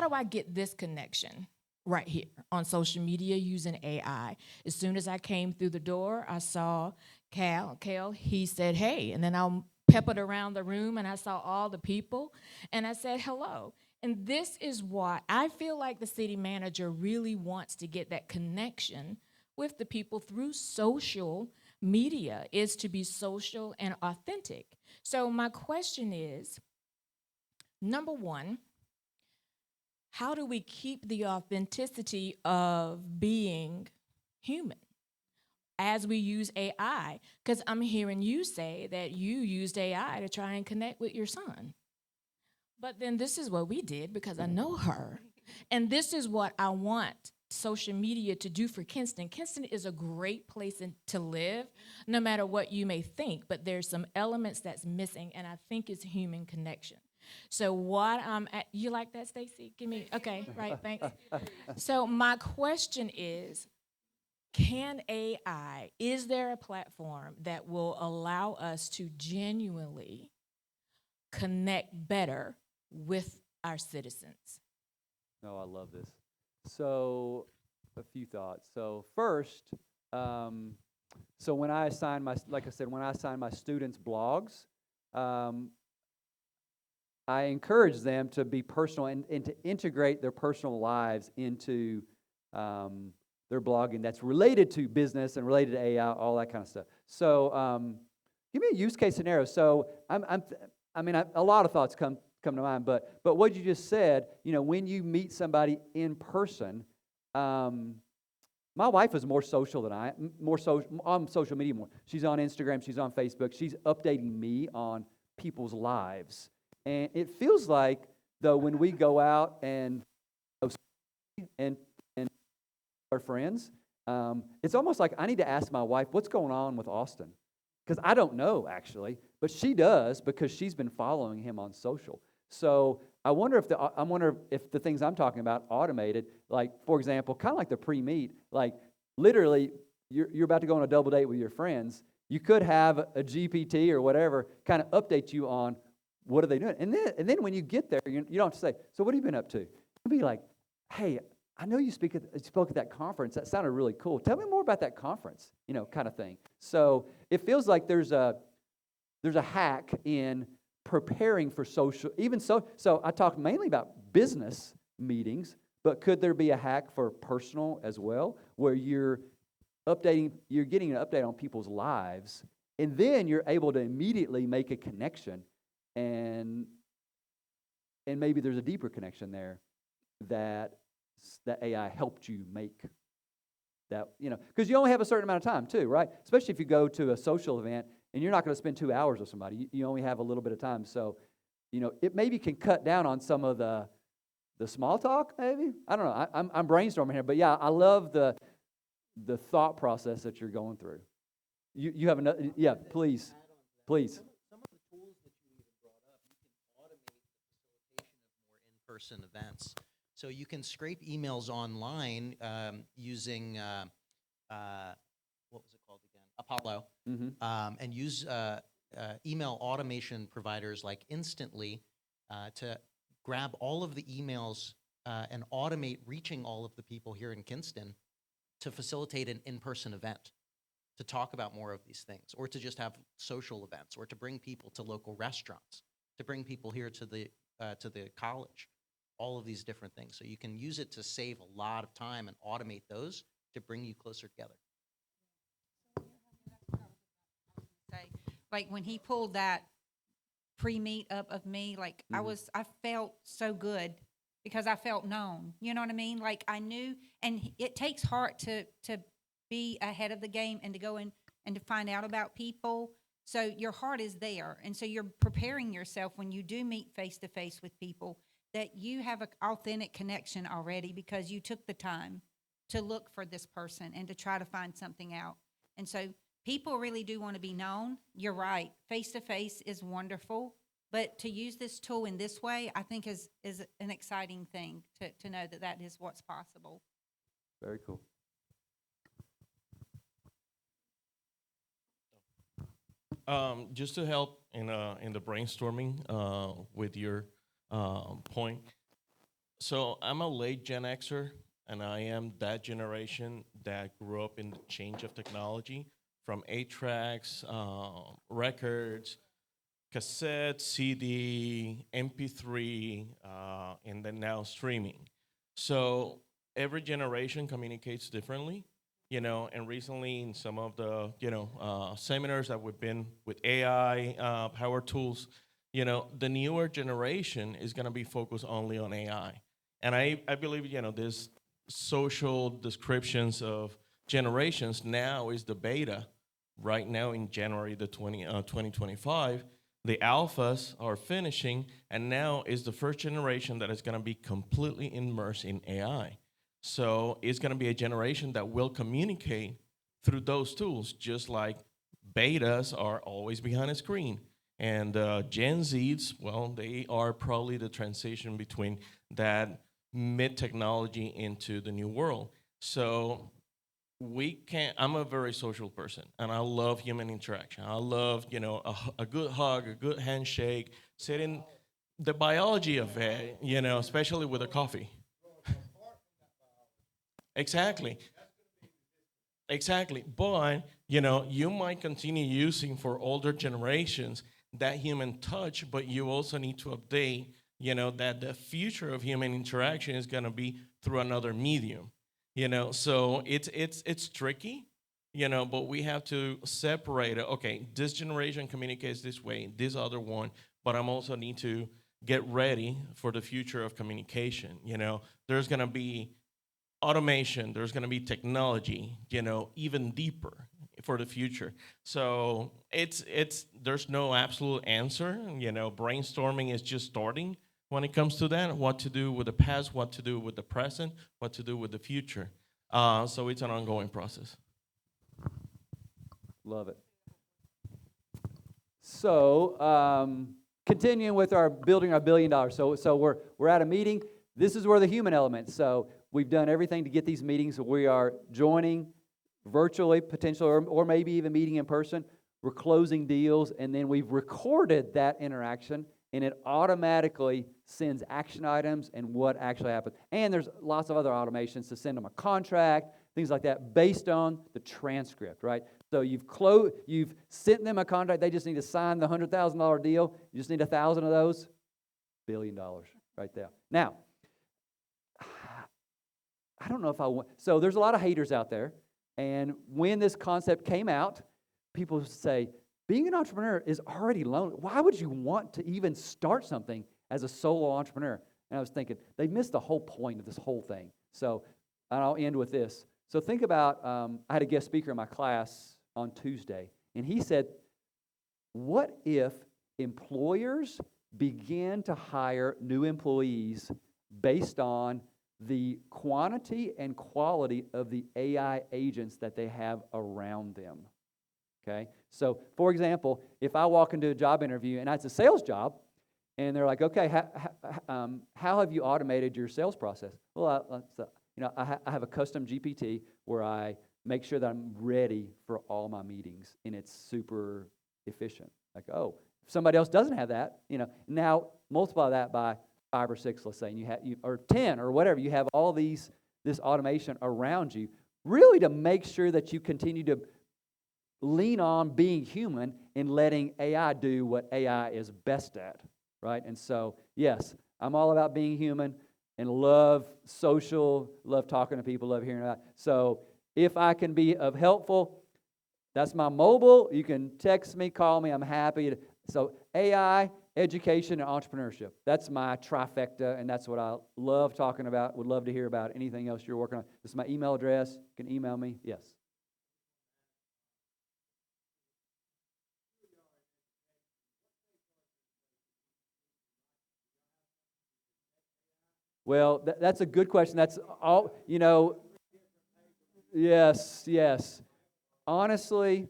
do I get this connection right here on social media using AI? As soon as I came through the door, I saw Cal, he said, hey, and then I peppered around the room and I saw all the people and I said, hello. And this is why I feel like the city manager really wants to get that connection with the people through social media, is to be social and authentic. So my question is, number one, how do we keep the authenticity of being human as we use AI? Because I'm hearing you say that you used AI to try and connect with your son. But then this is what we did, because I know her. And this is what I want social media to do for Kinston. Kinston is a great place to live, no matter what you may think, but there's some elements that's missing, and I think it's human connection. So what you like that, Stacy? Give me, okay, right, thanks. So my question is, is there a platform that will allow us to genuinely connect better with our citizens? Oh, I love this. So, a few thoughts. So first, so when I assign like I said, when I assign my students blogs, I encourage them to be personal and to integrate their personal lives into their blogging that's related to business and related to AI, all that kind of stuff. So, give me a use case scenario. So, a lot of thoughts come to mind, but what you just said, when you meet somebody in person, my wife is more social than I am, on social media more. She's on Instagram, she's on Facebook, she's updating me on people's lives. And it feels like, though, when we go out and our friends, it's almost like I need to ask my wife, what's going on with Austin? Because I don't know, actually, but she does because she's been following him on social. So I wonder if the things I'm talking about automated, like, for example, kind of like the pre-meet, like literally you're about to go on a double date with your friends. You could have a GPT or whatever kind of update you on what are they doing. And then when you get there, you don't have to say, so what have you been up to? You'll be like, hey, I know you spoke at that conference. That sounded really cool. Tell me more about that conference, kind of thing. So it feels like there's a hack in preparing for social, so I talked mainly about business meetings, but could there be a hack for personal as well, where you're getting an update on people's lives, and then you're able to immediately make a connection, and maybe there's a deeper connection there that AI helped you make that, because you only have a certain amount of time too, right? Especially if you go to a social event and you're not going to spend 2 hours with somebody. You only have a little bit of time. So, it maybe can cut down on some of the small talk, maybe? I don't know. I'm brainstorming here. But yeah, I love the thought process that you're going through. You have another, yeah, please. Some of the tools that you even brought up, you can automate the facilitation of more in-person events. So you can scrape emails online using, what was it called again? Apollo. Mm-hmm. And use email automation providers like Instantly to grab all of the emails and automate reaching all of the people here in Kinston to facilitate an in-person event, to talk about more of these things, or to just have social events, or to bring people to local restaurants, to bring people here to the college, all of these different things. So you can use it to save a lot of time and automate those to bring you closer together. Like when he pulled that pre-meet up of me, like I felt so good because I felt known. You know what I mean? Like I knew, and it takes heart to be ahead of the game and to go in and to find out about people. So your heart is there. And so you're preparing yourself when you do meet face to face with people that you have an authentic connection already because you took the time to look for this person and to try to find something out. And so people really do want to be known. You're right. Face-to-face is wonderful, but to use this tool in this way, I think is an exciting thing to know that is what's possible. Very cool. Just to help in the brainstorming with your point. So I'm a late Gen Xer, and I am that generation that grew up in the change of technology from 8-tracks, records, cassette, CD, MP3, and then now streaming. So every generation communicates differently, and recently in some of the, seminars that we've been with AI, power tools, the newer generation is gonna be focused only on AI. And I believe, there's social descriptions of generations. Now is the beta. Right now in January 2025, the alphas are finishing, and now is the first generation that is going to be completely immersed in AI. So it's going to be a generation that will communicate through those tools, just like betas are always behind a screen. And Gen Zs, well, they are probably the transition between that mid-technology into the new world. So I'm a very social person, and I love human interaction. I love, a good hug, a good handshake, sitting, the biology of it, especially with a coffee. Exactly. Exactly. But, you might continue using for older generations that human touch, but you also need to update, that the future of human interaction is going to be through another medium. So it's tricky, but we have to separate it. Okay, this generation communicates this way, this other one, but I'm also need to get ready for the future of communication. There's going to be automation, there's going to be technology, even deeper for the future. So there's no absolute answer. Brainstorming is just starting when it comes to that, what to do with the past, what to do with the present, what to do with the future. So it's an ongoing process. Love it. So continuing with our building our $1 billion. So we're at a meeting. This is where the human element. So we've done everything to get these meetings. We are joining virtually, potentially, or maybe even meeting in person. We're closing deals, and then we've recorded that interaction, and it automatically sends action items and what actually happened. And there's lots of other automations to send them a contract, things like that, based on the transcript, right? So you've sent them a contract. They just need to sign the $100,000 deal. You just need 1,000 of those. $1 billion right there. Now, I don't know if I want. So there's a lot of haters out there. And when this concept came out, people say, being an entrepreneur is already lonely. Why would you want to even start something as a solo entrepreneur? And I was thinking, they missed the whole point of this whole thing. So I'll end with this. So think about, I had a guest speaker in my class on Tuesday, and he said, what if employers began to hire new employees based on the quantity and quality of the AI agents that they have around them? Okay, so for example, if I walk into a job interview and it's a sales job, and they're like, okay, how have you automated your sales process? Well, I have a custom GPT where I make sure that I'm ready for all my meetings, and it's super efficient. Like, oh, if somebody else doesn't have that, now multiply that by 5 or 6, let's say, and or 10 or whatever. You have all this automation around you, really to make sure that you continue to lean on being human and letting AI do what AI is best at, right? And so, yes, I'm all about being human and love social, love talking to people, love hearing about. So if I can be of helpful, that's my mobile. You can text me, call me. I'm happy to. So AI, education, and entrepreneurship. That's my trifecta, and that's what I love talking about. Would love to hear about anything else you're working on. This is my email address. You can email me. Yes. Well, that's a good question. That's all, yes. Honestly,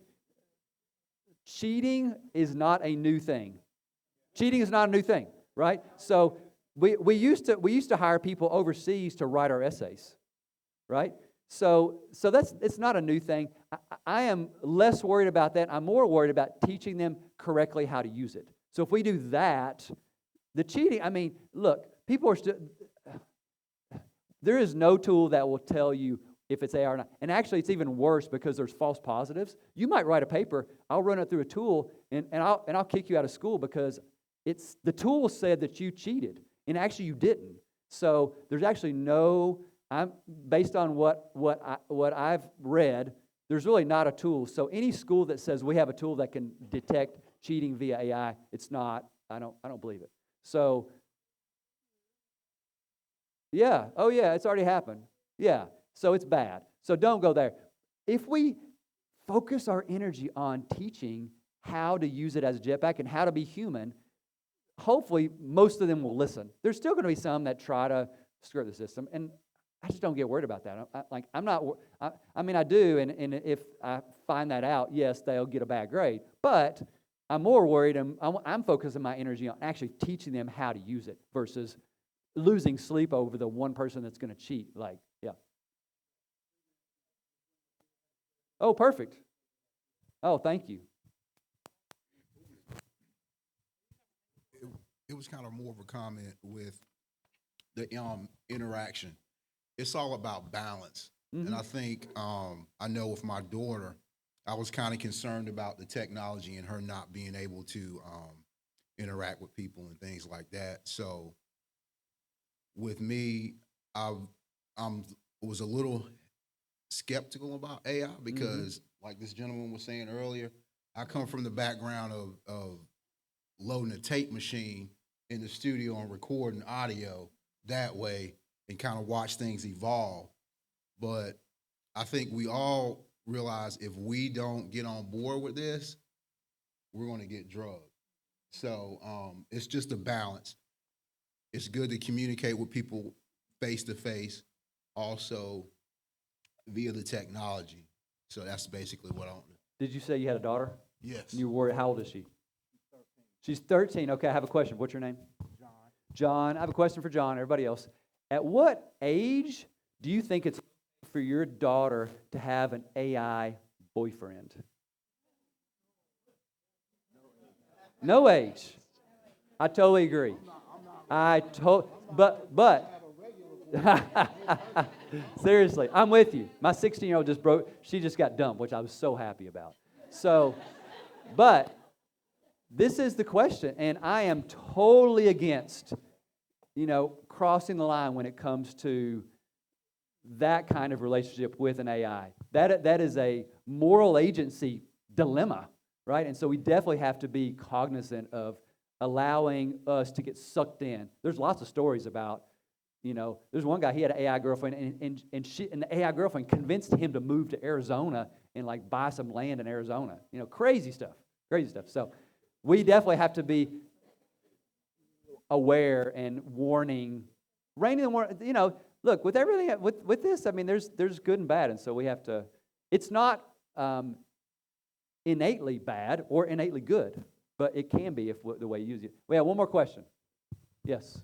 cheating is not a new thing. Cheating is not a new thing, right? So we used to hire people overseas to write our essays, right? So it's not a new thing. I am less worried about that. I'm more worried about teaching them correctly how to use it. So if we do that, the cheating, look, people are still. There is no tool that will tell you if it's AI or not. And actually, it's even worse because there's false positives. You might write a paper, I'll run it through a tool, and I'll kick you out of school because the tool said that you cheated, and actually you didn't. So there's actually based on what I've read, there's really not a tool. So any school that says we have a tool that can detect cheating via AI, it's not. I don't believe it. So. Yeah. Oh, yeah, it's already happened. Yeah. So it's bad. So don't go there. If we focus our energy on teaching how to use it as a jetpack and how to be human, hopefully most of them will listen. There's still going to be some that try to skirt the system. And I just don't get worried about that. I'm not. I mean, I do, and if I find that out, yes, they'll get a bad grade. But I'm more worried. I'm focusing my energy on actually teaching them how to use it versus losing sleep over the one person that's going to cheat. Like, yeah. Oh, perfect. Oh, thank you. It was kind of more of a comment with the interaction. It's all about balance. And I think, I know with my daughter, I was kind of concerned about the technology and her not being able to interact with people and things like that. So with me, I was a little skeptical about AI because, like this gentleman was saying earlier, I come from the background of loading a tape machine in the studio and recording audio that way and kind of watch things evolve. But I think we all realize if we don't get on board with this, we're going to get drugged. So it's just a balance. It's good to communicate with people face to face, also via the technology. So that's basically what I want to. Did you say you had a daughter? Yes. And you were worried. How old is she? She's 13. Okay, I have a question. What's your name? John. John. I have a question for John. Everybody else. At what age do you think it's for your daughter to have an AI boyfriend? No age. I totally agree. But seriously, I'm with you. My 16-year-old she just got dumped, which I was so happy about. So, but this is the question, and I am totally against, crossing the line when it comes to that kind of relationship with an AI. That is a moral agency dilemma, right? And so we definitely have to be cognizant of allowing us to get sucked in. There's lots of stories about, there's one guy, he had an AI girlfriend, and the AI girlfriend convinced him to move to Arizona and like buy some land in Arizona. Crazy stuff. So we definitely have to be aware and warning, look, with everything, with this, I mean, there's good and bad, and so we have to, it's not innately bad or innately good, but it can be if the way you use it. We have one more question. Yes.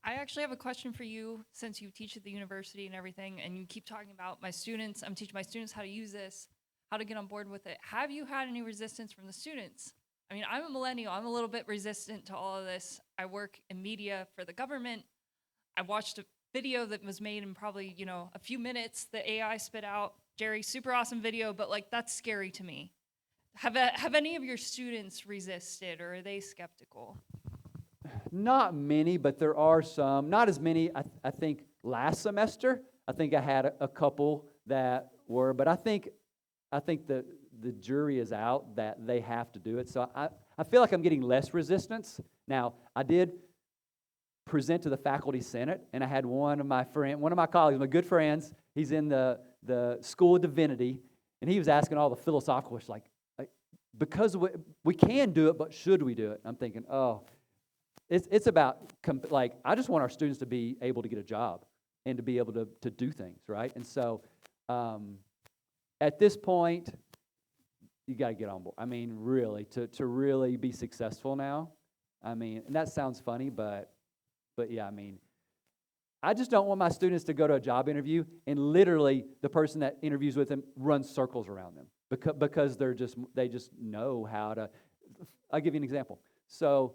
I actually have a question for you, since you teach at the university and everything, and you keep talking about my students. I'm teaching my students how to use this, how to get on board with it. Have you had any resistance from the students? I mean, I'm a millennial. I'm a little bit resistant to all of this. I work in media for the government. I watched a video that was made in probably, a few minutes that AI spit out. Jerry, super awesome video, but that's scary to me. Have any of your students resisted, or are they skeptical? Not many, but there are some. Not as many, I think, last semester. I think I had a couple that were, but I think the jury is out that they have to do it. So I feel like I'm getting less resistance. Now, I did present to the faculty senate, and I had one of my colleagues, my good friends, he's in the School of Divinity, and he was asking all the philosophical questions, like because we can do it, but should we do it? I'm thinking, it's about, I just want our students to be able to get a job and to be able to do things, right? And so at this point, you got to get on board. I mean, really, to really be successful now, I mean, and that sounds funny, but yeah, I mean, I just don't want my students to go to a job interview and literally the person that interviews with them runs circles around them because they just know how to. I'll give you an example. So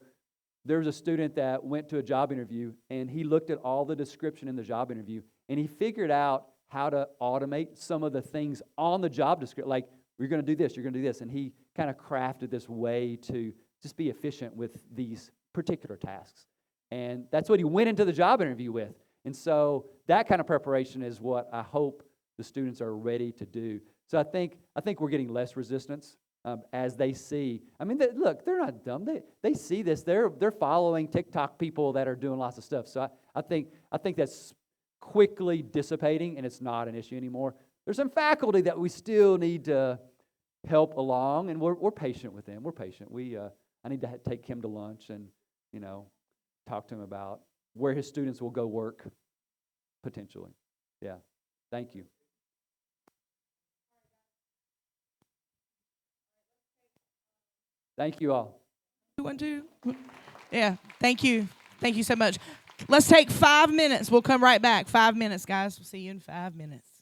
there was a student that went to a job interview, and he looked at all the description in the job interview, and he figured out how to automate some of the things on the job description, like, you're going to do this, you're going to do this, and he kind of crafted this way to just be efficient with these particular tasks. And that's what he went into the job interview with. And so that kind of preparation is what I hope the students are ready to do. So I think we're getting less resistance as they see. I mean, look, they're not dumb. They see this. They're following TikTok people that are doing lots of stuff. So I think that's quickly dissipating, and it's not an issue anymore. There's some faculty that we still need to help along, and we're patient with them. We're patient. I need to take him to lunch and talk to him about where his students will go work potentially. Yeah. Thank you. Thank you all. 1, 2. Yeah, thank you. Thank you so much. Let's take 5 minutes. We'll come right back. 5 minutes, guys. We'll see you in 5 minutes.